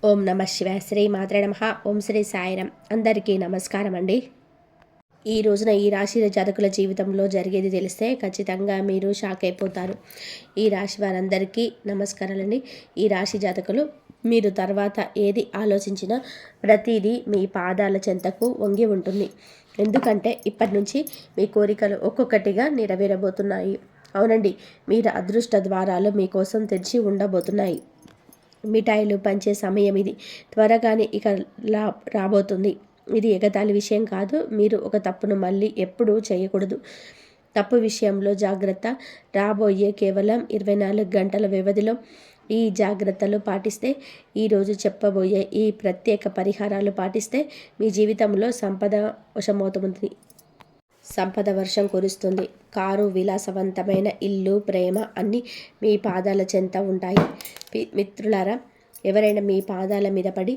ఓం నమ శివాయ. శ్రీ మాత్రే నమః. ఓం శ్రీ సాయిరాం. అందరికీ నమస్కారం అండి. ఈ రోజున ఈ రాశి జాతకుల జీవితంలో జరిగేది తెలిస్తే ఖచ్చితంగా మీరు షాక్ అయిపోతారు. ఈ రాశి వారందరికీ నమస్కారాలండి. ఈ రాశి జాతకులు మీరు తర్వాత ఏది ఆలోచించినా ప్రతిదీ మీ పాదాల చెంతకు వంగి ఉంటుంది. ఎందుకంటే ఇప్పటి నుంచి మీ కోరికలు ఒక్కొక్కటిగా నెరవేరబోతున్నాయి. అవునండి, మీరు అదృష్ట ద్వారాలు మీకోసం తెరిచి ఉండబోతున్నాయి. మిఠాయిలు పంచే సమయం ఇది. త్వరగానే ఇక రాబోతుంది. ఇది ఎగతాళి విషయం కాదు. మీరు ఒక తప్పును మళ్ళీ ఎప్పుడూ చేయకూడదు. తప్పు విషయంలో జాగ్రత్త. రాబోయే కేవలం 24 గంటల వ్యవధిలో ఈ జాగ్రత్తలు పాటిస్తే, ఈరోజు చెప్పబోయే ఈ ప్రత్యేక పరిహారాలు పాటిస్తే మీ జీవితంలో సంపద వశమవుతుంది. సంపద వర్షం కురుస్తుంది. కారు, విలాసవంతమైన ఇల్లు, ప్రేమ అన్నీ మీ పాదాల చెంత ఉంటాయి. మిత్రులారా, ఎవరైనా మీ పాదాల మీద పడి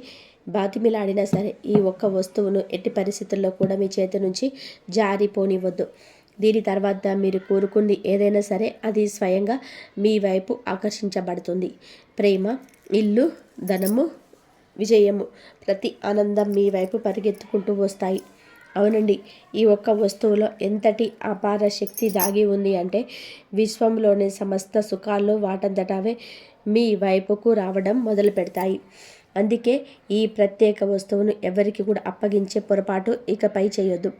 బాతిమిలాడినా సరే ఈ ఒక్క వస్తువును ఎట్టి పరిస్థితుల్లో కూడా మీ చేతి నుంచి జారిపోనివ్వద్దు. దీని తర్వాత మీరు కోరుకుంది ఏదైనా సరే అది స్వయంగా మీ వైపు ఆకర్షించబడుతుంది. ప్రేమ, ఇల్లు, ధనము, విజయము, ప్రతి ఆనందం మీ వైపు పరిగెత్తుకుంటూ వస్తాయి. అవునండి, ఈ ఒక్క వస్తువులో ఎంతటి అపార శక్తి దాగి ఉంది అంటే విశ్వంలోని సమస్త సుఖాలు వాటంతటవే మీ వైపుకు రావడం మొదలు పెడతాయి. అందుకే ఈ ప్రత్యేక వస్తువును ఎవరికి కూడా అప్పగించే పొరపాటు ఇకపై చేయొద్దు.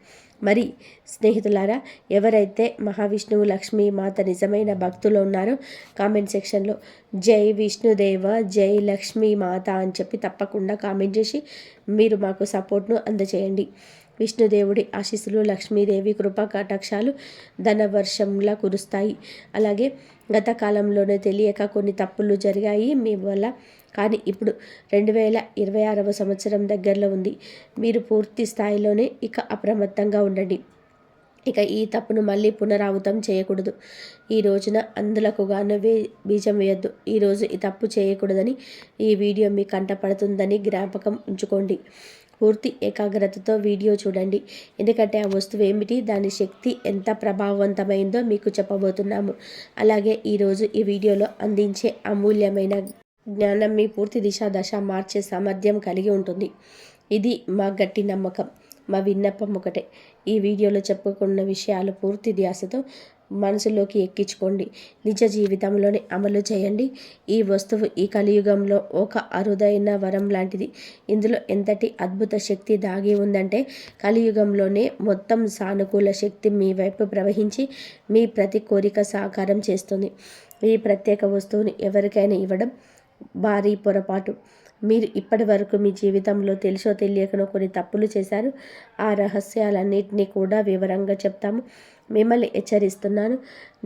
మరి స్నేహితులారా, ఎవరైతే మహావిష్ణువు, లక్ష్మీ మాత నిజమైన భక్తులు ఉన్నారో కామెంట్ సెక్షన్లో జై విష్ణుదేవ, జై లక్ష్మీ మాత అని చెప్పి తప్పకుండా కామెంట్ చేసి మీరు మాకు సపోర్ట్ను అందజేయండి. విష్ణుదేవుడి ఆశీస్సులు, లక్ష్మీదేవి కృపా కటాక్షాలు ధనవర్షంలా కురుస్తాయి. అలాగే గత కాలంలోనే తెలియక కొన్ని తప్పులు జరిగాయి మీ వల్ల. కానీ ఇప్పుడు 2026వ సంవత్సరం దగ్గరలో ఉంది. మీరు పూర్తి స్థాయిలోనే ఇక అప్రమత్తంగా ఉండండి. ఇక ఈ తప్పును మళ్ళీ పునరావృతం చేయకూడదు. ఈ రోజున అందులకు గాను బీజం వేయద్దు. ఈరోజు ఈ తప్పు చేయకూడదని ఈ వీడియో మీ కంటపడుతుందని జ్ఞాపకం ఉంచుకోండి. పూర్తి ఏకాగ్రతతో వీడియో చూడండి. ఎందుకంటే ఆ వస్తువు ఏమిటి, దాని శక్తి ఎంత ప్రభావవంతమైందో మీకు చెప్పబోతున్నాము. అలాగే ఈరోజు ఈ వీడియోలో అందించే అమూల్యమైన జ్ఞానం మీ పూర్తి దశ మార్చే సామర్థ్యం కలిగి ఉంటుంది. ఇది మా గట్టి నమ్మకం. మా విన్నపం ఒకటే, ఈ వీడియోలో చెప్పుకున్న విషయాలు పూర్తి ధ్యాసతో మనసులోకి ఎక్కించుకోండి. నిజ జీవితంలోనే అమలు చేయండి. ఈ వస్తువు ఈ కలియుగంలో ఒక అరుదైన వరం లాంటిది. ఇందులో ఎంతటి అద్భుత శక్తి దాగి ఉందంటే కలియుగంలోనే మొత్తం సానుకూల శక్తి మీ వైపు ప్రవహించి మీ ప్రతి కోరిక సాకారం చేస్తుంది. ఈ ప్రత్యేక వస్తువుని ఎవరికైనా ఇవ్వడం భారీ పొరపాటు. మీరు ఇప్పటి వరకు మీ జీవితంలో తెలుసో తెలియకనో కొన్ని తప్పులు చేశారు. ఆ రహస్యాలన్నింటినీ కూడా వివరంగా చెప్తాము. మిమ్మల్ని హెచ్చరిస్తున్నాను,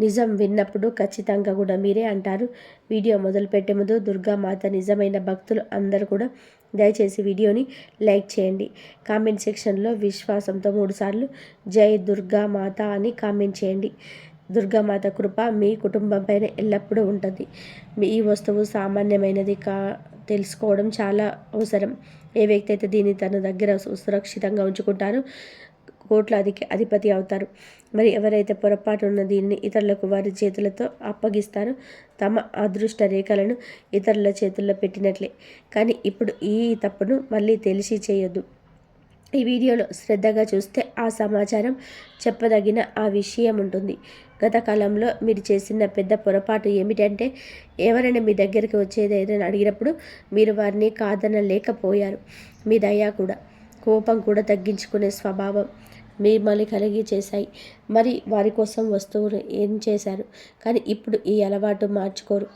నిజం విన్నప్పుడు ఖచ్చితంగా కూడా మీరే అంటారు. వీడియో మొదలుపెట్టే ముందు దుర్గామాత నిజమైన భక్తులు అందరూ కూడా దయచేసి వీడియోని లైక్ చేయండి. కామెంట్ సెక్షన్లో విశ్వాసంతో 3 సార్లు జై దుర్గామాత అని కామెంట్ చేయండి. దుర్గామాత కృప మీ కుటుంబం పైన ఎల్లప్పుడూ ఉంటుంది. ఈ వస్తువు సామాన్యమైనది తెలుసుకోవడం చాలా అవసరం. ఏ వ్యక్తి అయితే దీన్ని తన దగ్గర సురక్షితంగా ఉంచుకుంటారో కోట్లాదికి అధిపతి అవుతారు. మరి ఎవరైతే పొరపాటున దీన్ని ఇతరులకు వారి చేతులతో అప్పగిస్తారో తమ అదృష్ట రేఖలను ఇతరుల చేతుల్లో పెట్టినట్లే. కానీ ఇప్పుడు ఈ తప్పును మళ్ళీ తెలిసి చేయొద్దు. ఈ వీడియోలో శ్రద్ధగా చూస్తే ఆ సమాచారం చెప్పదగిన ఆ విషయం ఉంటుంది. గత కాలంలో మీరు చేసిన పెద్ద పొరపాటు ఏమిటంటే ఎవరైనా మీ దగ్గరికి వచ్చేది ఏదైనా అడిగినప్పుడు మీరు వారిని కాదనలేకపోయారు. మీ దయ కూడా, కోపం కూడా తగ్గించుకునే స్వభావం మిమ్మల్ని కలిగి చేశాయి. మరి వారి కోసం వస్తువును ఏం చేశారు? కానీ ఇప్పుడు ఈ అలవాటు మార్చుకోరు.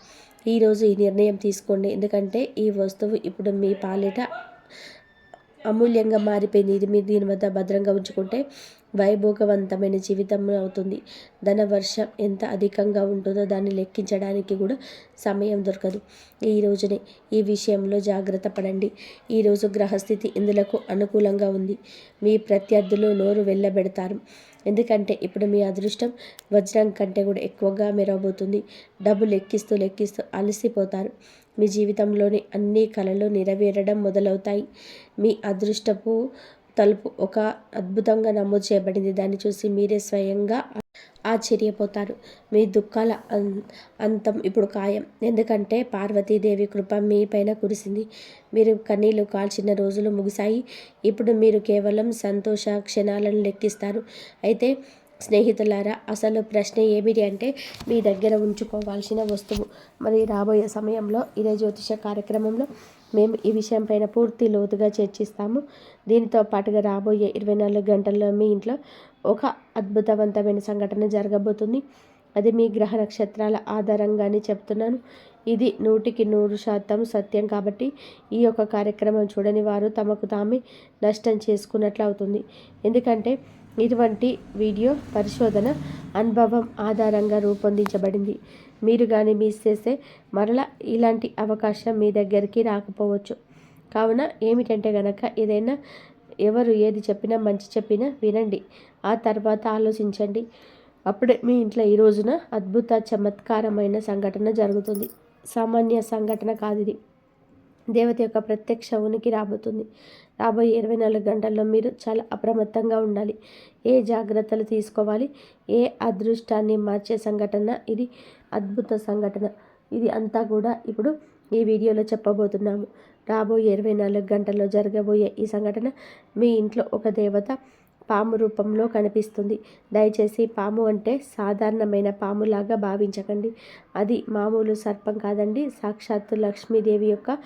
ఈరోజు ఈ నిర్ణయం తీసుకోండి. ఎందుకంటే ఈ వస్తువు ఇప్పుడు మీ పాలిట అమూల్యంగా మారిపోయింది. ఇది మీరు దీని వద్ద భద్రంగా ఉంచుకుంటే వైభోగవంతమైన జీవితం అవుతుంది. ధనవర్షం ఎంత అధికంగా ఉంటుందో దాన్ని లెక్కించడానికి కూడా సమయం దొరకదు. ఈ రోజునే ఈ విషయంలో జాగ్రత్త పడండి. ఈరోజు గ్రహస్థితి ఇందులకు అనుకూలంగా ఉంది. మీ ప్రత్యర్థులు నోరు వెళ్ళబెడతారు. ఎందుకంటే ఇప్పుడు మీ అదృష్టం వజ్రం కంటే కూడా ఎక్కువగా మెరవబోతుంది. డబ్బు లెక్కిస్తూ అలసిపోతారు. మీ జీవితంలోని అన్ని కళలు నెరవేరడం మొదలవుతాయి. మీ అదృష్టపు తలుపు ఒక అద్భుతంగా నమోదు చేయబడింది. దాన్ని చూసి మీరే స్వయంగా ఆశ్చర్యపోతారు. మీ దుఃఖాల అంతం ఇప్పుడు ఖాయం. ఎందుకంటే పార్వతీదేవి కృప మీ పైన కురిసింది. మీరు కన్నీళ్లు కాల్చిన రోజులు ముగిశాయి. ఇప్పుడు మీరు కేవలం సంతోష క్షణాలను లెక్కిస్తారు. అయితే స్నేహితులారా, అసలు ప్రశ్న ఏమిటి అంటే మీ దగ్గర ఉంచుకోవాల్సిన వస్తువు. మరి రాబోయే సమయంలో ఇదే జ్యోతిష కార్యక్రమంలో మేము ఈ విషయం పైన పూర్తి లోతుగా చర్చిస్తాము. దీనితో పాటుగా రాబోయే 24 గంటల్లో మీ ఇంట్లో ఒక అద్భుతవంతమైన సంఘటన జరగబోతుంది. అది మీ గ్రహ నక్షత్రాల ఆధారంగానే చెప్తున్నాను. ఇది 100% సత్యం. కాబట్టి ఈ యొక్క కార్యక్రమం చూడని వారు తమకు తామే నష్టం చేసుకున్నట్లు అవుతుంది. ఎందుకంటే ఇటువంటి వీడియో పరిశోధన అనుభవం ఆధారంగా రూపొందించబడింది. మీరు కానీ మిస్ చేస్తే మరలా ఇలాంటి అవకాశం మీ దగ్గరికి రాకపోవచ్చు. కావున ఏమిటంటే గనక ఏదైనా ఎవరు ఏది చెప్పినా మంచి చెప్పినా వినండి. ఆ తర్వాత ఆలోచించండి. అప్పుడే మీ ఇంట్లో ఈ రోజున అద్భుత చమత్కారమైన సంఘటన జరుగుతుంది. సామాన్య సంఘటన కాదు ఇది. దేవత యొక్క ప్రత్యక్ష ఉనికి రాబోతుంది. రాబోయే 24 గంటల్లో మీరు చాలా అప్రమత్తంగా ఉండాలి. ఏ జాగ్రత్తలు తీసుకోవాలి? ఏ అదృష్టాన్ని మార్చే సంఘటన ఇది? అద్భుత సంఘటన ఇది అంతా కూడా ఇప్పుడు ఈ వీడియోలో చెప్పబోతున్నాము. రాబోయే 24 గంటల్లో జరగబోయే ఈ సంఘటన మీ ఇంట్లో ఒక దేవత పాము రూపంలో కనిపిస్తుంది. దయచేసి పాము అంటే సాధారణమైన పాములాగా భావించకండి. అది మామూలు సర్పం కాదండి. సాక్షాత్తు లక్ష్మీదేవి యొక్క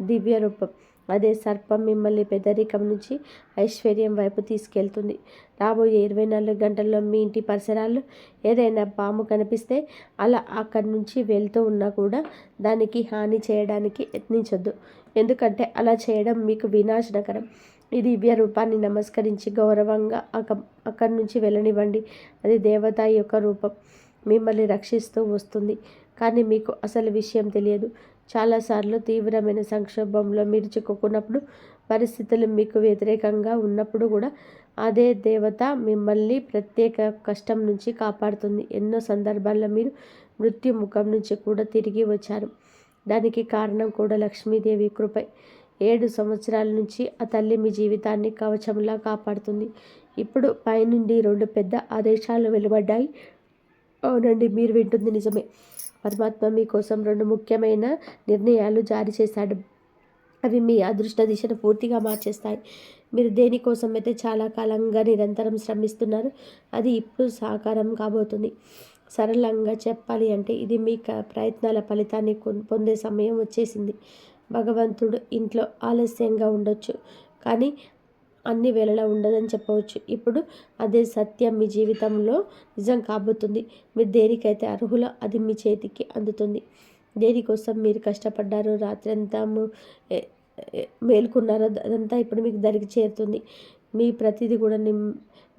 దివ్య రూపం. అదే సర్పం మిమ్మల్ని పెద్దరికం నుంచి ఐశ్వర్యం వైపు తీసుకెళ్తుంది. రాబోయే 24 గంటల్లో మీ ఇంటి పరిసరాల్లో ఏదైనా పాము కనిపిస్తే అలా అక్కడి నుంచి వెళ్తూ ఉన్నా కూడా దానికి హాని చేయడానికి యత్నించొద్దు. ఎందుకంటే అలా చేయడం మీకు వినాశనకరం. ఈ దివ్య రూపాన్ని నమస్కరించి గౌరవంగా అక్కడి నుంచి వెళ్ళనివ్వండి. అది దేవత యొక్క రూపం మిమ్మల్ని రక్షిస్తూ వస్తుంది. కానీ మీకు అసలు విషయం తెలియదు. చాలాసార్లు తీవ్రమైన సంక్షోభంలో మీరు చిక్కుకున్నప్పుడు, పరిస్థితులు మీకు వ్యతిరేకంగా ఉన్నప్పుడు కూడా అదే దేవత మిమ్మల్ని ప్రత్యేక కష్టం నుంచి కాపాడుతుంది. ఎన్నో సందర్భాల్లో మీరు మృత్యు ముఖం నుంచి కూడా తిరిగి వచ్చారు. దానికి కారణం కూడా లక్ష్మీదేవి కృపే. 7 సంవత్సరాల నుంచి ఆ తల్లి మీ జీవితాన్ని కవచంలా కాపాడుతుంది. ఇప్పుడు పైనుండి 2 పెద్ద ఆదేశాలు వెలువడ్డాయి. అవునండి, మీరు వింటుంది నిజమే. పరమాత్మ మీకోసం 2 ముఖ్యమైన నిర్ణయాలు జారీ చేశాడు. అవి మీ అదృష్ట దిశను పూర్తిగా మార్చేస్తాయి. మీరు దేనికోసం అయితే చాలా కాలంగా నిరంతరం శ్రమిస్తున్నారు, అది ఇప్పుడు సాకారం కాబోతుంది. సరళంగా చెప్పాలి అంటే ఇది మీ ప్రయత్నాల ఫలితాన్ని పొందే సమయం వచ్చేసింది. భగవంతుడు ఇంట్లో ఆలస్యంగా ఉండొచ్చు, కానీ అన్ని వేళలా ఉండదని చెప్పవచ్చు. ఇప్పుడు అదే సత్యం మీ జీవితంలో నిజం కాబోతుంది. మీరు దేనికైతే అర్హులో అది మీ చేతికి అందుతుంది. దేనికోసం మీరు కష్టపడ్డారో, రాత్రంతా మేల్కొన్నారో అదంతా ఇప్పుడు మీకు దరికి చేరుతుంది. మీ ప్రతిదీ కూడా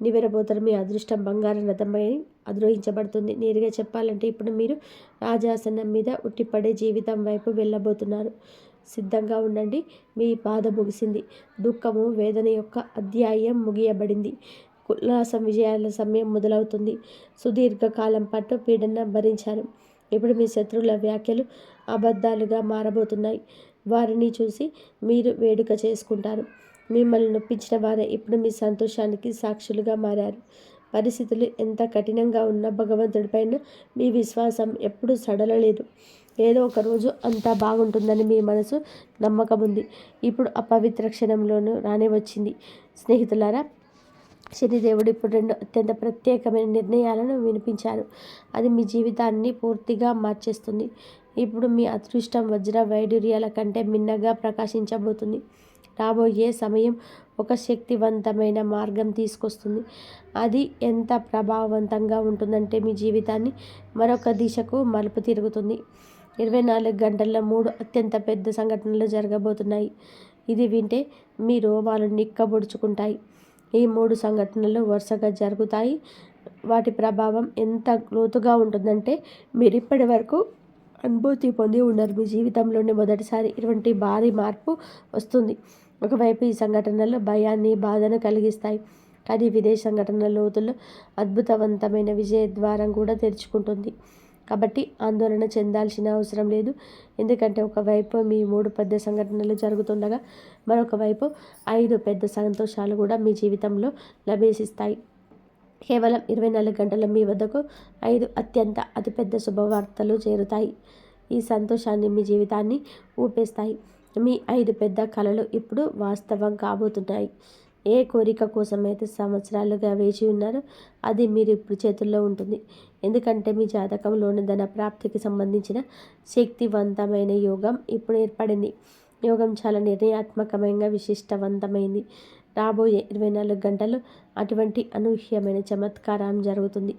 నివ్వెరపోతారు. మీ అదృష్టం బంగారం రథమై అధిరోహించబడుతుంది. నేరుగా చెప్పాలంటే ఇప్పుడు మీరు రాజాసనం మీద ఉట్టిపడే జీవితం వైపు వెళ్ళబోతున్నారు. సిద్ధంగా ఉండండి. మీ బాధ ముగిసింది. దుఃఖము, వేదన యొక్క అధ్యాయం ముగియబడింది. ఉల్లాసం, విజయాల సమయం మొదలవుతుంది. సుదీర్ఘకాలం పాటు పీడన భరించారు. ఇప్పుడు మీ శత్రువుల వ్యాఖ్యలు అబద్ధాలుగా మారబోతున్నాయి. వారిని చూసి మీరు వేడుక చేసుకుంటారు. మిమ్మల్ని నొప్పించిన వారే ఇప్పుడు మీ సంతోషానికి సాక్షులుగా మారారు. పరిస్థితులు ఎంత కఠినంగా ఉన్నా భగవంతుడిపైన మీ విశ్వాసం ఎప్పుడూ సడలలేదు. ఏదో ఒక రోజు అంతా బాగుంటుందని మీ మనసు నమ్మకం ఉంది. ఇప్పుడు అపవిత్ర క్షణంలోనూ రానే వచ్చింది. స్నేహితులారా, శనిదేవుడు ఇప్పుడు 2 అత్యంత ప్రత్యేకమైన నిర్ణయాలను వినిపించారు. అది మీ జీవితాన్ని పూర్తిగా మార్చేస్తుంది. ఇప్పుడు మీ అదృష్టం వజ్ర వైడూర్యాల కంటే మిన్నగా ప్రకాశించబోతుంది. రాబోయే సమయం ఒక శక్తివంతమైన మార్గం తీసుకొస్తుంది. అది ఎంత ప్రభావవంతంగా ఉంటుందంటే మీ జీవితాన్ని మరొక దిశకు మలుపు తిరుగుతుంది. 24 గంటల్లో 3 అత్యంత పెద్ద సంఘటనలు జరగబోతున్నాయి. ఇది వింటే మీ రోమాలు నిక్కబొడుచుకుంటాయి. ఈ 3 సంఘటనలు వరుసగా జరుగుతాయి. వాటి ప్రభావం ఎంత లోతుగా ఉంటుందంటే మీరు ఇప్పటి వరకు అనుభూతి పొంది ఉన్నారు. మీ జీవితంలోనే మొదటిసారి ఇటువంటి భారీ మార్పు వస్తుంది. ఒకవైపు ఈ సంఘటనలు భయాన్ని, బాధను కలిగిస్తాయి. కానీ విదేశ సంఘటనల లోతుల్లో అద్భుతవంతమైన విజయ ద్వారం కూడా తెరుచుకుంటుంది. కాబట్టి ఆందోళన చెందాల్సిన అవసరం లేదు. ఎందుకంటే ఒకవైపు మీ 3 పెద్ద సంఘటనలు జరుగుతుండగా మరొక వైపు 5 పెద్ద సంతోషాలు కూడా మీ జీవితంలో లభిస్తాయి. కేవలం 24 గంటల మీ వద్దకు 5 అత్యంత అతిపెద్ద శుభవార్తలు చేరుతాయి. ఈ సంతోషాన్ని మీ జీవితాన్ని ఊపేస్తాయి. మీ 5 పెద్ద కలలు ఇప్పుడు వాస్తవం కాబోతున్నాయి. ఏ కోరిక కోసమైతే సంవత్సరాలుగా వేచి ఉన్నారో అది మీరు ఇప్పుడు చేతుల్లో ఉంటుంది. ఎందుకంటే మీ జాతకంలోని ధన ప్రాప్తికి సంబంధించిన శక్తివంతమైన యోగం ఇప్పుడు ఏర్పడింది. యోగం చాలా నిర్ణయాత్మకమైన విశిష్టవంతమైంది. రాబోయే 24 గంటలు అటువంటి అనూహ్యమైన చమత్కారం జరుగుతుంది.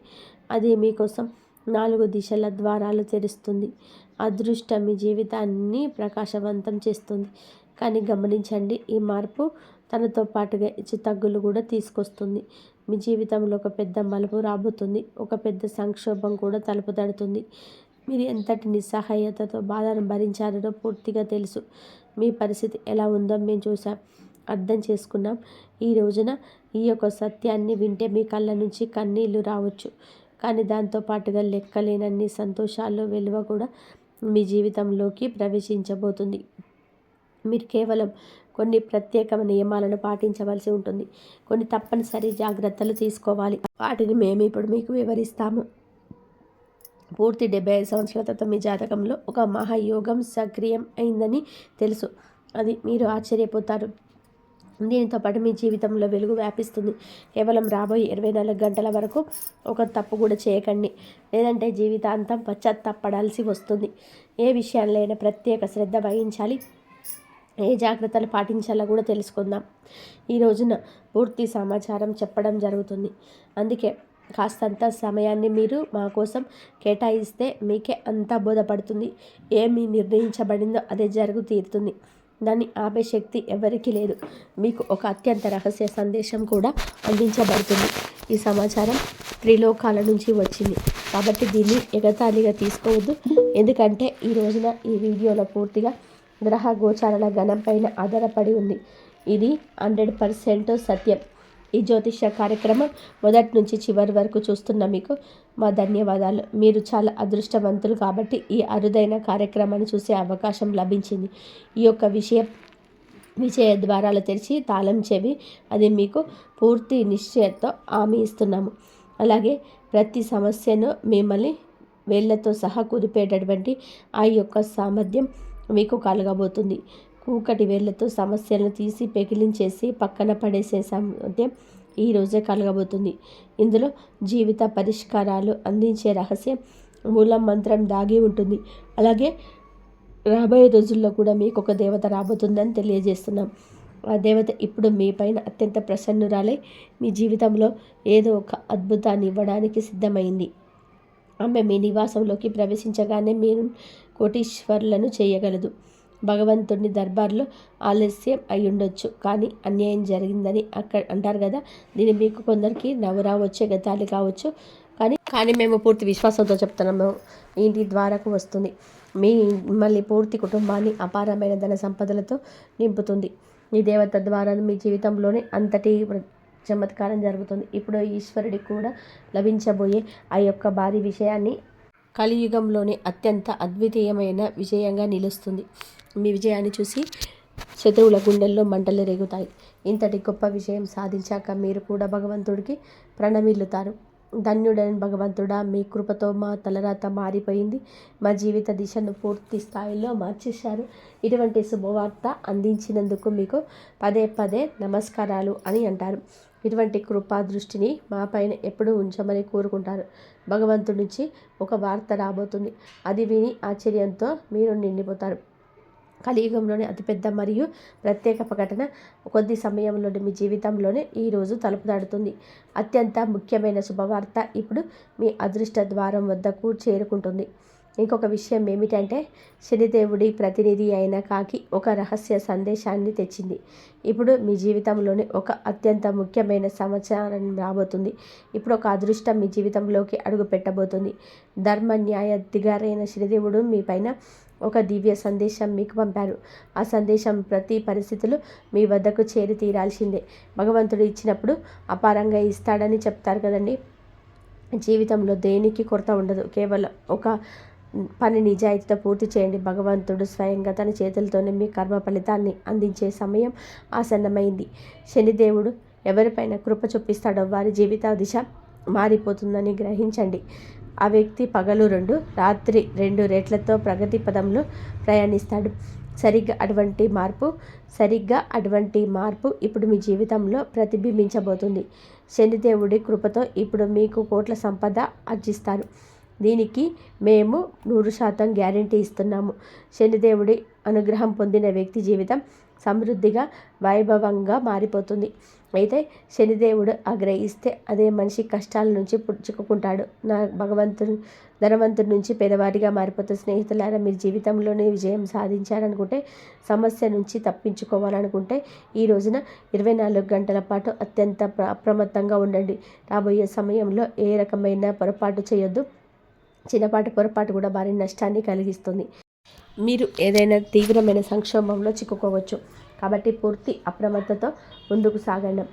అది మీకోసం 4 దిశల ద్వారాలు తెరుస్తుంది. అదృష్టం మీ జీవితాన్ని ప్రకాశవంతం చేస్తుంది. కానీ గమనించండి, ఈ మార్పు తనతో పాటుగా హెచ్చుతగ్గులు కూడా తీసుకొస్తుంది. మీ జీవితంలో ఒక పెద్ద మలుపు రాబోతుంది. ఒక పెద్ద సంక్షోభం కూడా తలుపు తడుతుంది. మీరు ఎంతటి నిస్సహాయతతో బాధను భరించారో పూర్తిగా తెలుసు. మీ పరిస్థితి ఎలా ఉందో మేము చూసాం, అర్థం చేసుకున్నాం. ఈ రోజున ఈ యొక్క సత్యాన్ని వింటే మీ కళ్ళ నుంచి కన్నీళ్లు రావచ్చు. కానీ దాంతో పాటుగా లెక్కలేనన్ని సంతోషాలు వెలువ కూడా మీ జీవితంలోకి ప్రవేశించబోతుంది. మీరు కేవలం కొన్ని ప్రత్యేకమైన నియమాలను పాటించవలసి ఉంటుంది. కొన్ని తప్పనిసరి జాగ్రత్తలు తీసుకోవాలి. వాటిని మేము ఇప్పుడు మీకు వివరిస్తాము. పూర్తి 75 సంవత్సరాల తర్వాత మీ జాతకంలో ఒక మహాయోగం సక్రియం అయిందని తెలుసు. అది మీరు ఆశ్చర్యపోతారు. దీనితో పాటు మీ జీవితంలో వెలుగు వ్యాపిస్తుంది. కేవలం రాబోయే 24 గంటల వరకు ఒక తప్పు కూడా చేయకండి, లేదంటే జీవితాంతం పశ్చాత్తాపడాల్సి వస్తుంది. ఏ విషయాలైనా ప్రత్యేక శ్రద్ధ వహించాలి, ఏ జాగ్రత్తలు పాటించాలో కూడా తెలుసుకుందాం. ఈ రోజున పూర్తి సమాచారం చెప్పడం జరుగుతుంది. అందుకే కాస్తంత సమయాన్ని మీరు మా కోసం కేటాయిస్తే మీకే అంతా బోధపడుతుంది. ఏమి నిర్ణయించబడిందో అదే జరుగు తీరుతుంది. దాన్ని ఆపే శక్తి ఎవరికీ లేదు. మీకు ఒక అత్యంత రహస్య సందేశం కూడా అందించబడుతుంది. ఈ సమాచారం త్రిలోకాల నుంచి వచ్చింది కాబట్టి దీన్ని ఎగతాళిగా తీసుకోవద్దు. ఎందుకంటే ఈ రోజున ఈ వీడియోలో పూర్తిగా గ్రహ గోచారాల గణం పైన ఆధారపడి ఉంది. ఇది 100% సత్యం. ఈ జ్యోతిష కార్యక్రమం మొదటి నుంచి చివరి వరకు చూస్తున్న మీకు మా ధన్యవాదాలు. మీరు చాలా అదృష్టవంతులు కాబట్టి ఈ అరుదైన కార్యక్రమాన్ని చూసే అవకాశం లభించింది. ఈ యొక్క విజయ ద్వారాలు తెరిచి తాళం చెవి అది మీకు పూర్తి నిశ్చయంతో హామీ ఇస్తున్నాము. అలాగే ప్రతి సమస్యను మిమ్మల్ని వేళ్లతో సహా కుదిపేటటువంటి ఆ యొక్క సామర్థ్యం మీకు కలగబోతుంది. కూకటి వేళ్లతో సమస్యలను తీసి పెకిలించేసి పక్కన పడేసే సామర్థ్యం ఈరోజే కలగబోతుంది. ఇందులో జీవిత పరిష్కారాలు అందించే రహస్యం మూలం మంత్రం దాగి ఉంటుంది. అలాగే రాబోయే రోజుల్లో కూడా మీకు ఒక దేవత రాబోతుందని తెలియజేస్తున్నాం. ఆ దేవత ఇప్పుడు మీ పైన అత్యంత ప్రసన్నురాలై మీ జీవితంలో ఏదో ఒక అద్భుతాన్ని ఇవ్వడానికి సిద్ధమైంది. ఆమె మీ నివాసంలోకి ప్రవేశించగానే మీరు కోటీశ్వరులను చేయగలదు. భగవంతుడిని దర్బార్లో ఆలస్యం అయి ఉండొచ్చు, కానీ అన్యాయం జరిగిందని అక్కడ అంటారు కదా. దీన్ని మీకు కొందరికి నవ్వు రావచ్చు, గతాలు కావచ్చు. కానీ మేము పూర్తి విశ్వాసంతో చెప్తున్నాము. ఇంటి ద్వారాకు వస్తుంది. మిమ్మల్ని పూర్తి కుటుంబాన్ని అపారమైన ధన సంపదలతో నింపుతుంది. ఈ దేవత ద్వారా మీ జీవితంలోనే అంతటి చమత్కారం జరుగుతుంది. ఇప్పుడు ఈశ్వరుడికి కూడా లభించబోయే ఆ యొక్క భారీ విషయాన్ని కలియుగంలోనే అత్యంత అద్వితీయమైన విజయంగా నిలుస్తుంది. మీ విజయాన్ని చూసి శత్రువుల గుండెల్లో మంటలు రేగుతాయి. ఇంతటి గొప్ప విజయం సాధించాక మీరు కూడా భగవంతుడికి ప్రణమిల్లుతారు. ధన్యుడైన భగవంతుడా, మీ కృపతో మా తలరాత మారిపోయింది. మా జీవిత దిశను పూర్తి స్థాయిలో మార్చేశారు. ఇటువంటి శుభవార్త అందించినందుకు మీకు పదే పదే నమస్కారాలు అని అంటారు. ఇటువంటి కృపా దృష్టిని మా పైన ఎప్పుడూ ఉంచమని కోరుకుంటారు. భగవంతుడి నుంచి ఒక వార్త రాబోతుంది. అది విని ఆశ్చర్యంతో మీరు నిండిపోతారు. కలియుగంలోనే అతిపెద్ద మరియు ప్రత్యేక ప్రకటన కొద్ది సమయంలోనే మీ జీవితంలోనే ఈరోజు తలుపు తడుతుంది. అత్యంత ముఖ్యమైన శుభవార్త ఇప్పుడు మీ అదృష్ట ద్వారం వద్దకు చేరుకుంటుంది. ఇంకొక విషయం ఏమిటంటే, శనిదేవుడి ప్రతినిధి అయిన కాకి ఒక రహస్య సందేశాన్ని తెచ్చింది. ఇప్పుడు మీ జీవితంలోనే ఒక అత్యంత ముఖ్యమైన సమాచారం రాబోతుంది. ఇప్పుడు ఒక అదృష్టం మీ జీవితంలోకి అడుగు పెట్టబోతుంది. ధర్మ న్యాయ దిగారైన శనిదేవుడు మీ పైన ఒక దివ్య సందేశం మీకు పంపారు. ఆ సందేశం ప్రతి పరిస్థితులు మీ వద్దకు చేరి తీరాల్సిందే. భగవంతుడు ఇచ్చినప్పుడు అపారంగా ఇస్తాడని చెప్తారు కదండి. జీవితంలో దేనికి కొరత ఉండదు. కేవలం ఒక పని నిజాయితీతో పూర్తి చేయండి. భగవంతుడు స్వయంగా తన చేతులతోనే మీ కర్మ ఫలితాన్ని అందించే సమయం ఆసన్నమైంది. శనిదేవుడు ఎవరిపైన కృప చూపిస్తాడో వారి జీవిత దిశ మారిపోతుందని గ్రహించండి. ఆ వ్యక్తి పగలు 2, రాత్రి 2 రేట్లతో ప్రగతి పదంలో ప్రయాణిస్తాడు. సరిగ్గా అటువంటి మార్పు ఇప్పుడు మీ జీవితంలో ప్రతిబింబించబోతుంది. శనిదేవుడి కృపతో ఇప్పుడు మీకు కోట్ల సంపద ఆర్జిస్తారు. దీనికి మేము 100% గ్యారెంటీ ఇస్తున్నాము. శనిదేవుడి అనుగ్రహం పొందిన వ్యక్తి జీవితం సమృద్ధిగా, వైభవంగా మారిపోతుంది. అయితే శనిదేవుడు ఆగ్రహిస్తే అదే మనిషి కష్టాల నుంచి చిక్కుకుంటాడు. ధనవంతుడి నుంచి పేదవాడిగా మారిపోతుంది. స్నేహితులారా, మీరు జీవితంలోనే విజయం సాధించాలనుకుంటే, సమస్య నుంచి తప్పించుకోవాలనుకుంటే ఈ రోజున 24 గంటల పాటు అత్యంత అప్రమత్తంగా ఉండండి. రాబోయే సమయంలో ఏ రకమైన పొరపాటు చేయొద్దు. చిన్నపాటి పొరపాటు కూడా భారీ నష్టాన్ని కలిగిస్తుంది. మీరు ఏదైనా తీవ్రమైన సంక్షోభంలో చిక్కుకోవచ్చు. కాబట్టి పూర్తి అప్రమత్తతో ముందుకు సాగండి.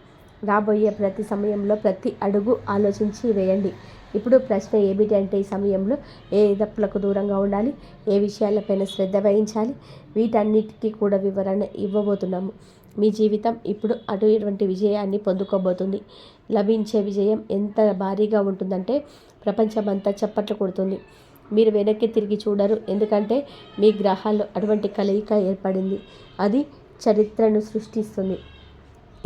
రాబోయే ప్రతి సమయంలో ప్రతి అడుగు ఆలోచించి వేయండి. ఇప్పుడు ప్రశ్న ఏమిటి అంటే, ఈ సమయంలో ఏ తప్పులకు దూరంగా ఉండాలి, ఏ విషయాలపైన శ్రద్ధ వహించాలి, వీటన్నిటికీ కూడా వివరణ ఇవ్వబోతున్నాము. మీ జీవితం ఇప్పుడు అటువంటి విజయాన్ని పొందుకోబోతుంది. లభించే విజయం ఎంత భారీగా ఉంటుందంటే ప్రపంచమంతా చప్పట్లు కొడుతుంది. మీరు వెనక్కి తిరిగి చూడరు. ఎందుకంటే మీ గ్రహాల్లో అటువంటి కలయిక ఏర్పడింది. అది చరిత్రను సృష్టిస్తుంది.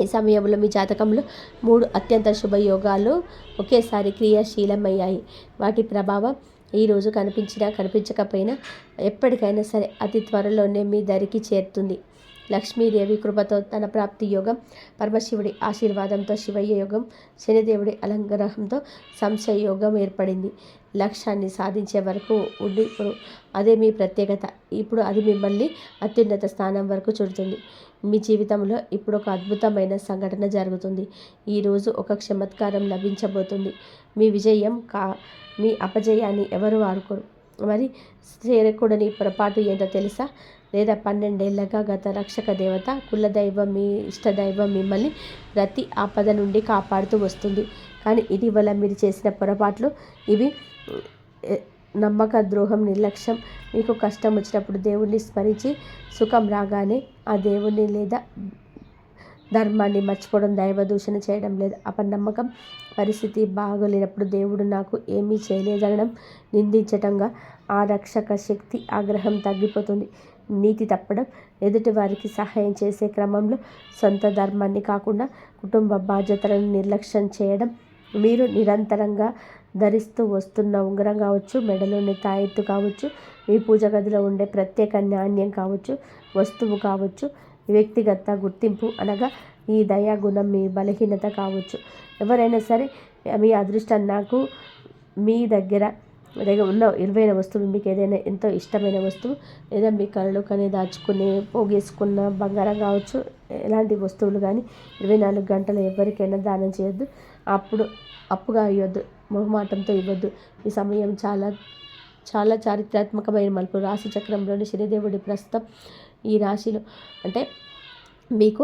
ఈ సమయంలో మీ జాతకంలో 3 అత్యంత శుభయోగాలు ఒకేసారి క్రియాశీలమయ్యాయి. వాటి ప్రభావం ఈరోజు కనిపించినా కనిపించకపోయినా ఎప్పటికైనా సరే అతి త్వరలోనే మీ దరికి చేరుతుంది. లక్ష్మీదేవి కృపతో తన ప్రాప్తి యోగం, పరమశివుడి ఆశీర్వాదంతో శివయ్య యోగం, శనిదేవుడి అనుగ్రహంతో సంశయ యోగం ఏర్పడింది. లక్ష్యాన్ని సాధించే వరకు ఉండి అదే మీ ప్రత్యేకత. ఇప్పుడు అది మిమ్మల్ని అత్యున్నత స్థానం వరకు చూడుతుంది. మీ జీవితంలో ఇప్పుడు ఒక అద్భుతమైన సంఘటన జరుగుతుంది. ఈరోజు ఒక చమత్కారం లభించబోతుంది. మీ అపజయాన్ని ఎవరు వాడుకోరు. మరి చేరకూడని పొరపాటు ఏంటో తెలుసా? లేదా 12 ఏళ్లగా గత రక్షక దేవత, కులదైవం, మీ ఇష్టదైవం మిమ్మల్ని ప్రతి ఆపద నుండి కాపాడుతూ వస్తుంది. కానీ ఇటీవల మీరు చేసిన పొరపాట్లు ఇవి. నమ్మక ద్రోహం, నిర్లక్ష్యం. మీకు కష్టం వచ్చినప్పుడు దేవుణ్ణి స్మరించి సుఖం రాగానే ఆ దేవుణ్ణి లేదా ధర్మాన్ని మర్చిపోవడం, దైవ దూషణ చేయడం, లేదా అపనమ్మకం. పరిస్థితి బాగోలేనప్పుడు దేవుడు నాకు ఏమీ చేయలేదనడం, నిందించటంగా ఆ రక్షక శక్తి ఆగ్రహం తగ్గిపోతుంది. నీతి తప్పడం, ఎదుటి వారికి సహాయం చేసే క్రమంలో సొంత ధర్మాన్ని కాకుండా కుటుంబ బాధ్యతలను నిర్లక్ష్యం చేయడం, మీరు నిరంతరంగా ధరిస్తూ వస్తున్న ఉంగరం కావచ్చు, మెడలోని తాయెత్తు కావచ్చు, మీ పూజ గదిలో ఉండే ప్రత్యేక నాణ్యం కావచ్చు, వస్తువు కావచ్చు, వ్యక్తిగత గుర్తింపు అనగా ఈ దయాగుణం మీ బలహీనత కావచ్చు. ఎవరైనా సరే మీ అదృష్టం నాకు మీ దగ్గర ఉన్న విలువైన వస్తువు, మీకు ఏదైనా ఎంతో ఇష్టమైన వస్తువు, లేదా మీ కళలు కానీ దాచుకుని పోగేసుకున్న బంగారం కావచ్చు, ఎలాంటి వస్తువులు కానీ 24 గంటలు ఎవరికైనా దానం చేయొద్దు. అప్పుగా ఇవ్వద్దు, మొహమాటంతో ఇవ్వద్దు. ఈ సమయం చాలా చాలా చారిత్రాత్మకమైన మలుపు. రాశి చక్రంలోని శనిదేవుడి ప్రస్తుతం ఈ రాశిలో అంటే మీకు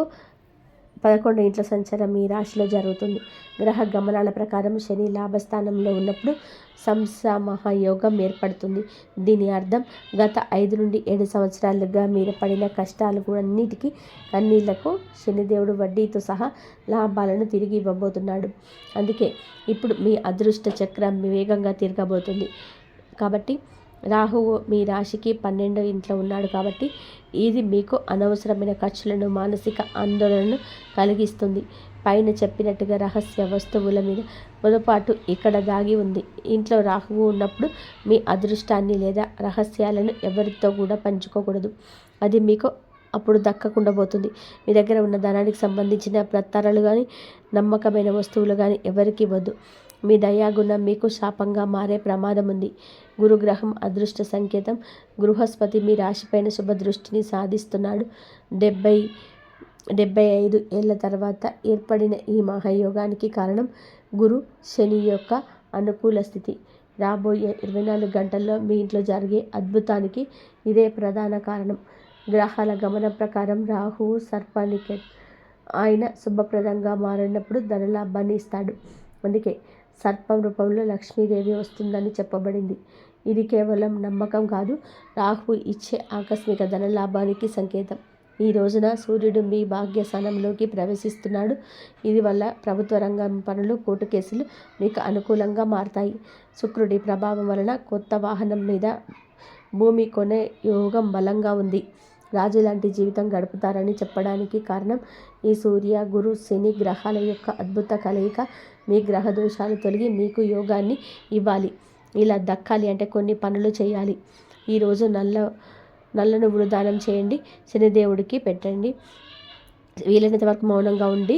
11 ఇంట్ల సంచారం ఈ రాశిలో జరుగుతుంది. గ్రహ గమనాల ప్రకారం శని లాభస్థానంలో ఉన్నప్పుడు సంసమహయోగం ఏర్పడుతుంది. దీని అర్థం గత 5 నుండి 7 సంవత్సరాలుగా మీరు పడిన కష్టాలు అన్నిటికీ కన్నీళ్లకు శనిదేవుడు వడ్డీతో సహా లాభాలను తిరిగి ఇవ్వబోతున్నాడు. అందుకే ఇప్పుడు మీ అదృష్ట చక్రం వేగంగా తిరగబోతుంది. కాబట్టి రాహువు మీ రాశికి 12వ ఇంట్లో ఉన్నాడు. కాబట్టి ఇది మీకు అనవసరమైన ఖర్చులను, మానసిక ఆందోళనను కలిగిస్తుంది. పైన చెప్పినట్టుగా రహస్య వస్తువుల మీద పొరపాటు ఇక్కడ దాగి ఉంది. ఇంట్లో రాహువు ఉన్నప్పుడు మీ అదృష్టాన్ని లేదా రహస్యాలను ఎవరితో కూడా పంచుకోకూడదు. అది మీకు అప్పుడు దక్కకుండా పోతుంది. మీ దగ్గర ఉన్న ధనానికి సంబంధించిన పత్రాలు కానీ, నమ్మకమైన వస్తువులు కానీ ఎవరికి ఇవ్వద్దు. మీ దయాగుణం మీకు శాపంగా మారే ప్రమాదం ఉంది. గురుగ్రహం అదృష్ట సంకేతం. బృహస్పతి మీ రాశిపైన శుభదృష్టిని సాధిస్తున్నాడు. 75 ఏళ్ల తర్వాత ఏర్పడిన ఈ మహాయోగానికి కారణం గురు శని యొక్క అనుకూల స్థితి. రాబోయే 24 గంటల్లో మీ ఇంట్లో జరిగే అద్భుతానికి ఇదే ప్రధాన కారణం. గ్రహాల గమనం ప్రకారం రాహువు సర్పానికి ఆయన శుభప్రదంగా మారినప్పుడు ధనలాభాన్ని ఇస్తాడు. అందుకే సర్పం రూపంలో లక్ష్మీదేవి వస్తుందని చెప్పబడింది. ఇది కేవలం నమ్మకం కాదు, రాహువు ఇచ్చే ఆకస్మిక ధనలాభానికి సంకేతం. ఈ రోజున సూర్యుడు మీ భాగ్యస్థానంలోకి ప్రవేశిస్తున్నాడు. ఇది వల్ల ప్రభుత్వ రంగం పనులు, కోర్టు కేసులు మీకు అనుకూలంగా మారతాయి. శుక్రుడి ప్రభావం వలన కొత్త వాహనం మీద భూమి కొనే యోగం బలంగా ఉంది. రాజు లాంటి జీవితం గడుపుతారని చెప్పడానికి కారణం ఈ సూర్య, గురు, శని గ్రహాల యొక్క అద్భుత కలయిక. మీ గ్రహ దోషాలు తొలగి మీకు యోగాన్ని ఇవ్వాలి. ఇలా దక్కాలి అంటే కొన్ని పనులు చేయాలి. ఈరోజు నల్ల నువ్వులు దానం చేయండి, శనిదేవుడికి పెట్టండి. వీలైనంత వరకు మౌనంగా ఉండి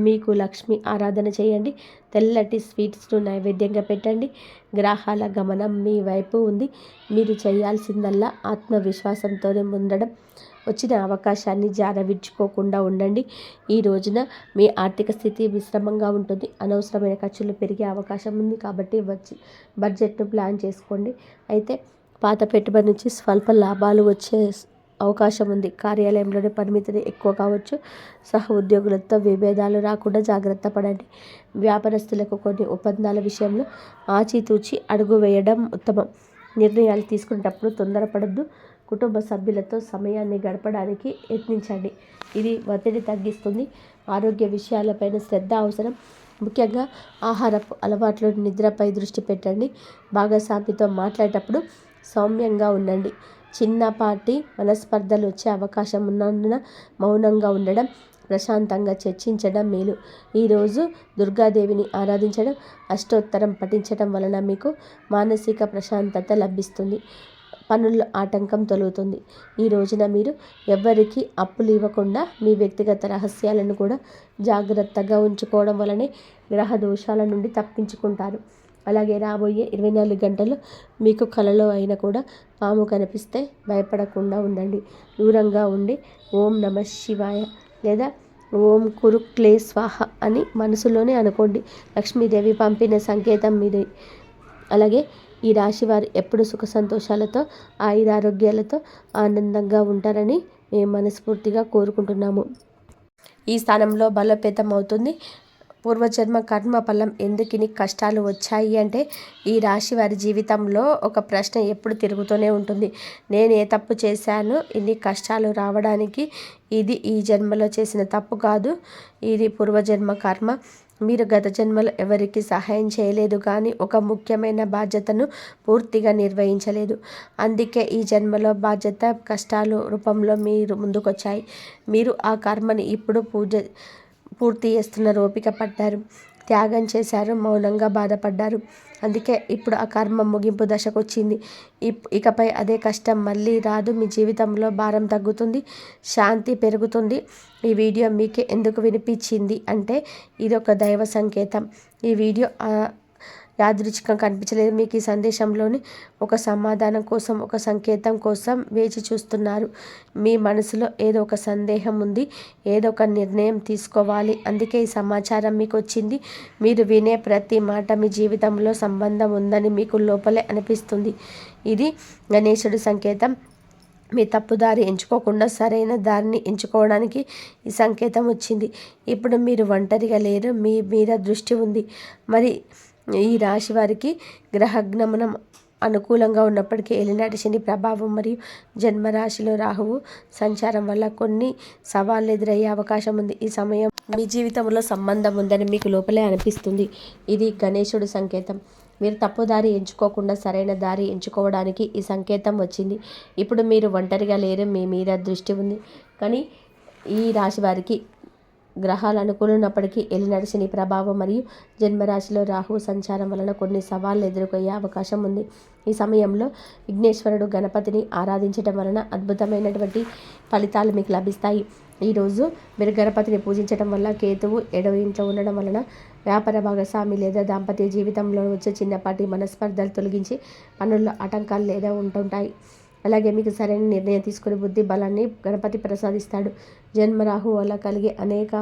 మీకు లక్ష్మి ఆరాధన చేయండి. తెల్లటి స్వీట్స్ను నైవేద్యంగా పెట్టండి. గ్రహాల గమనం మీ వైపు ఉంది. మీరు చేయాల్సిందల్లా ఆత్మవిశ్వాసంతోనే ఉండడం. వచ్చిన అవకాశాన్ని జారవిడ్చుకోకుండా ఉండండి. ఈ రోజున మీ ఆర్థిక స్థితి మిశ్రమంగా ఉంటుంది. అనవసరమైన ఖర్చులు పెరిగే అవకాశం ఉంది కాబట్టి బడ్జెట్ను ప్లాన్ చేసుకోండి. అయితే పాత పెట్టుబడి నుంచి స్వల్ప లాభాలు వచ్చే అవకాశం ఉంది. కార్యాలయంలోని పరిమితిని ఎక్కువ కావచ్చు. సహ ఉద్యోగులతో విభేదాలు రాకుండా జాగ్రత్త పడండి. వ్యాపారస్తులకు కొన్ని ఒప్పందాల విషయంలో ఆచితూచి అడుగు వేయడం ఉత్తమం. నిర్ణయాలు తీసుకునేటప్పుడు తొందరపడద్దు. కుటుంబ సభ్యులతో సమయాన్ని గడపడానికి యత్నించండి. ఇది ఒత్తిడి తగ్గిస్తుంది. ఆరోగ్య విషయాలపైన శ్రద్ధ అవసరం. ముఖ్యంగా ఆహారపు అలవాట్లు, నిద్రపై దృష్టి పెట్టండి. భాగస్వామితో మాట్లాడేటప్పుడు సౌమ్యంగా ఉండండి. చిన్నపాటి మనస్పర్ధలు వచ్చే అవకాశం ఉన్నందున మౌనంగా ఉండడం, ప్రశాంతంగా చర్చించడం మేలు. ఈరోజు దుర్గాదేవిని ఆరాధించడం, అష్టోత్తరం పఠించడం వలన మీకు మానసిక ప్రశాంతత లభిస్తుంది. పనుల్లో ఆటంకం తొలుగుతుంది. ఈ రోజున మీరు ఎవ్వరికీ అప్పులు ఇవ్వకుండా మీ వ్యక్తిగత రహస్యాలను కూడా జాగ్రత్తగా ఉంచుకోవడం వలనే గ్రహ దోషాల నుండి తప్పించుకుంటారు. అలాగే రాబోయే 24 గంటలు మీకు కలలో అయినా కూడా పాము కనిపిస్తే భయపడకుండా ఉండండి. దూరంగా ఉండి ఓం నమ శివాయ లేదా ఓం కురుక్లే స్వాహ అని మనసులోనే అనుకోండి. లక్ష్మీదేవి పంపిన సంకేతం మీది. అలాగే ఈ రాశి వారు ఎప్పుడు సుఖ సంతోషాలతో, ఆయురారోగ్యాలతో ఆనందంగా ఉంటారని మేము మనస్ఫూర్తిగా కోరుకుంటున్నాము. ఈ స్థానంలో బలోపేతం అవుతుంది. పూర్వజన్మ కర్మ ఫలం ఎందుకిని కష్టాలు వచ్చాయి అంటే ఈ రాశి వారి జీవితంలో ఒక ప్రశ్న ఎప్పుడు తిరుగుతూనే ఉంటుంది. నేను ఏ తప్పు చేశాను ఇన్ని కష్టాలు రావడానికి? ఇది ఈ జన్మలో చేసిన తప్పు కాదు, ఇది పూర్వజన్మ కర్మ. మీరు గత జన్మలో ఎవరికి సహాయం చేయలేదు, కానీ ఒక ముఖ్యమైన బాధ్యతను పూర్తిగా నిర్వహించలేదు. అందుకే ఈ జన్మలో బాధ్యత కష్టాలు రూపంలో మీరు ముందుకొచ్చాయి. మీరు ఆ కర్మని ఇప్పుడు పూర్తి చేస్తున్నారు. ఓపిక పడ్డారు, త్యాగం చేశారు, మౌనంగా బాధపడ్డారు. అందుకే ఇప్పుడు ఆ కర్మ ముగింపు దశకు వచ్చింది. ఇకపై అదే కష్టం మళ్ళీ రాదు. మీ జీవితంలో భారం తగ్గుతుంది, శాంతి పెరుగుతుంది. ఈ వీడియో మీకే ఎందుకు వినిపించింది అంటే ఇది ఒక దైవ సంకేతం. ఈ వీడియో యాదృచ్ఛికం కనిపించలేదు. మీకు ఈ సందేశంలోని ఒక సమాధానం కోసం, ఒక సంకేతం కోసం వేచి చూస్తున్నారు. మీ మనసులో ఏదో ఒక సందేహం ఉంది, ఏదో ఒక నిర్ణయం తీసుకోవాలి. అందుకే ఈ సమాచారం మీకు వచ్చింది. మీరు వినే ప్రతి మాట మీ జీవితంలో సంబంధం ఉందని మీకు లోపలే అనిపిస్తుంది. ఇది గణేశుడి సంకేతం. మీ తప్పుదారి ఎంచుకోకుండా సరైన దారిని ఎంచుకోవడానికి ఈ సంకేతం వచ్చింది. ఇప్పుడు మీరు ఒంటరిగా లేరు, మీ మీద దృష్టి ఉంది. మరి ఈ రాశి వారికి గ్రహగమనం అనుకూలంగా ఉన్నప్పటికీ ఏలినాటి శని ప్రభావం మరియు జన్మరాశిలో రాహువు సంచారం వల్ల కొన్ని సవాళ్ళు ఎదురయ్యే అవకాశం ఉంది. ఈ సమయం మీ జీవితంలో సంబంధం ఉందని మీకు లోపలే అనిపిస్తుంది. ఇది గణేశుడి సంకేతం. మీరు తప్పు దారి ఎంచుకోకుండా సరైన దారి ఎంచుకోవడానికి ఈ సంకేతం వచ్చింది. ఇప్పుడు మీరు ఒంటరిగా లేరు, మీ మీద దృష్టి ఉంది. కానీ ఈ రాశి వారికి గ్రహాలు అనుకూలమైనప్పటికీ ఏలినాటి శని ప్రభావం మరియు జన్మరాశిలో రాహువు సంచారం వలన కొన్ని సవాళ్ళు ఎదుర్కొయ్యే అవకాశం ఉంది. ఈ సమయంలో విఘ్నేశ్వరుడు, గణపతిని ఆరాధించడం వలన అద్భుతమైనటువంటి ఫలితాలు మీకు లభిస్తాయి. ఈరోజు మీరు గణపతిని పూజించడం వల్ల కేతువు 7వ ఇంట్లో ఉండడం వలన వ్యాపార భాగస్వామి లేదా దాంపత్య జీవితంలో వచ్చే చిన్నపాటి మనస్పర్ధలు తొలగించి పనుల్లో ఆటంకాలు లేదా ఉంటుంటాయి. అలాగే మీకు సరైన నిర్ణయం తీసుకునే బుద్ధి బలాన్ని గణపతి ప్రసాదిస్తాడు. జన్మరాహు వల్ల కలిగే అనేక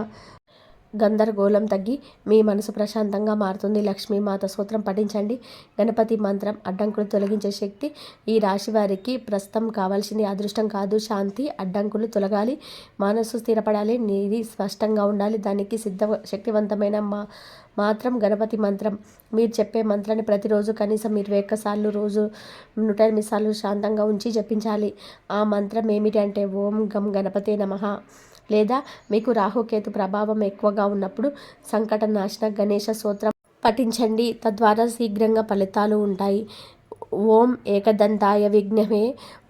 గందరగోళం తగ్గి మీ మనసు ప్రశాంతంగా మారుతుంది. లక్ష్మీమాత స్తోత్రం పఠించండి. గణపతి మంత్రం అడ్డంకులు తొలగించే శక్తి. ఈ రాశి వారికి ప్రస్తుతం కావాల్సింది అదృష్టం కాదు, శాంతి. అడ్డంకులు తొలగాలి, మనసు స్థిరపడాలి, నీది స్పష్టంగా ఉండాలి. దానికి శక్తివంతమైన మాత్రం గణపతి మంత్రం. మీరు చెప్పే మంత్రాన్ని ప్రతిరోజు కనీసం 21 సార్లు, రోజు 108 సార్లు శాంతంగా ఉంచి జపించాలి. ఆ మంత్రం ఏమిటి అంటే ఓం గం గణపతే నమః. లేదా మీకు రాహుకేతు ప్రభావం ఎక్కువగా ఉన్నప్పుడు సంకటనాశన గణేశ స్తోత్రం పఠించండి. తద్వారా శీఘ్రంగా ఫలితాలు ఉంటాయి. ఓం ఏకదంతాయ విఘ్నమే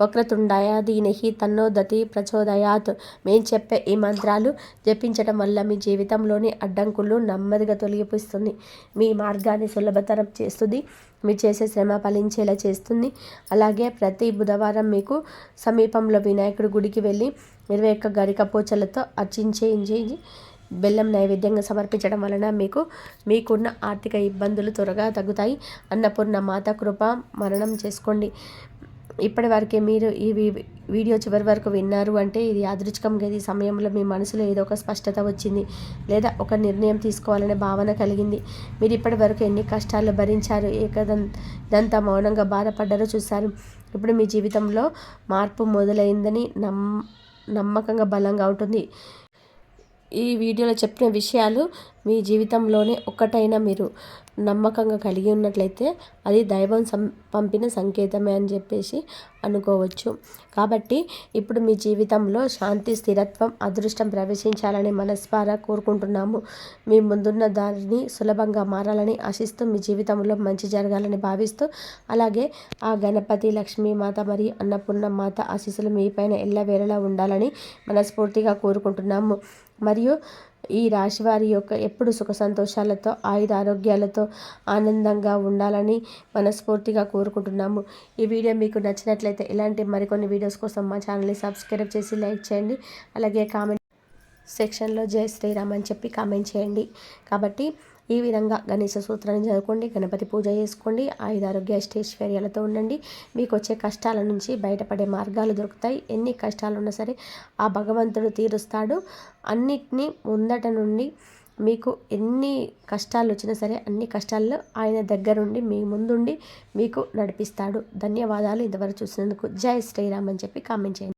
వక్రతుండాయ ధీమహి తన్నో దతి ప్రచోదయాత్. మేము చెప్పే ఈ మంత్రాలు జపించడం వల్ల మీ జీవితంలోని అడ్డంకులు నెమ్మదిగా తొలగిపిస్తుంది. మీ మార్గాన్ని సులభతరం చేస్తుంది. మీరు చేసే శ్రమ ఫలించేలా చేస్తుంది. అలాగే ప్రతి బుధవారం మీకు సమీపంలో వినాయకుడి గుడికి వెళ్ళి 21 గరిక పూచలతో అర్చించి బెల్లం నైవేద్యంగా సమర్పించడం వలన మీకున్న ఆర్థిక ఇబ్బందులు త్వరగా తగ్గుతాయి. అన్నపూర్ణ మాత కృప మరణం చేసుకోండి. ఇప్పటి వరకే మీరు ఈ వీడియో చివరి వరకు విన్నారు అంటే ఇది యాదృచ్ఛికంగా ఈ సమయంలో మీ మనసులో ఏదో ఒక స్పష్టత వచ్చింది, లేదా ఒక నిర్ణయం తీసుకోవాలనే భావన కలిగింది. మీరు ఇప్పటి వరకు ఎన్ని కష్టాలు భరించారు, ఇదంతా మౌనంగా బాధపడ్డారో చూశారు. ఇప్పుడు మీ జీవితంలో మార్పు మొదలైందని నమ్మకంగా బలంగా ఉంటుంది. ఈ వీడియోలో చెప్పిన విషయాలు మీ జీవితంలోనే ఒక్కటైనా మీరు నమ్మకంగా కలిగి ఉన్నట్లయితే అది దైవం పంపిన సంకేతమే అని చెప్పేసి అనుకోవచ్చు. కాబట్టి ఇప్పుడు మీ జీవితంలో శాంతి, స్థిరత్వం, అదృష్టం ప్రవేశించాలని మనస్ఫూర్తిగా కోరుకుంటున్నాము. మీ ముందున్న దారిని సులభంగా మారాలని ఆశిస్తూ, మీ జీవితంలో మంచి జరగాలని భావిస్తూ, అలాగే ఆ గణపతి, లక్ష్మీమాత మరియు అన్నపూర్ణ మాత ఆశీస్సులు మీపైన ఎల్లవేళలా ఉండాలని మనస్ఫూర్తిగా కోరుకుంటున్నాము. మరియు ఈ రాశివారి యొక్క ఎప్పుడు సుఖ సంతోషాలతో, ఆయుధ ఆరోగ్యాలతో ఆనందంగా ఉండాలని మనస్ఫూర్తిగా కోరుకుంటున్నాము. ఈ వీడియో మీకు నచ్చినట్లయితే ఇలాంటి మరికొన్ని వీడియోస్ కోసం మా ఛానల్ని సబ్స్క్రైబ్ చేసి లైక్ చేయండి. అలాగే కామెంట్ సెక్షన్లో జై శ్రీరామ్ అని చెప్పి కామెంట్ చేయండి. కాబట్టి ఈ విధంగా గణేశ సూత్రాన్ని చదువుకోండి, గణపతి పూజ చేసుకోండి, ఆయుధారోగ్య అష్టైశ్వర్యాలతో ఉండండి. మీకు వచ్చే కష్టాల నుంచి బయటపడే మార్గాలు దొరుకుతాయి. ఎన్ని కష్టాలు ఉన్నా సరే ఆ భగవంతుడు తీరుస్తాడు. అన్నిటినీ ముందట నుండి మీకు ఎన్ని కష్టాలు వచ్చినా సరే అన్ని కష్టాల్లో ఆయన దగ్గరుండి మీ ముందుండి మీకు నడిపిస్తాడు. ధన్యవాదాలు ఇంతవరకు చూసినందుకు. జై శ్రీరామ్ అని చెప్పి కామెంట్ చేయండి.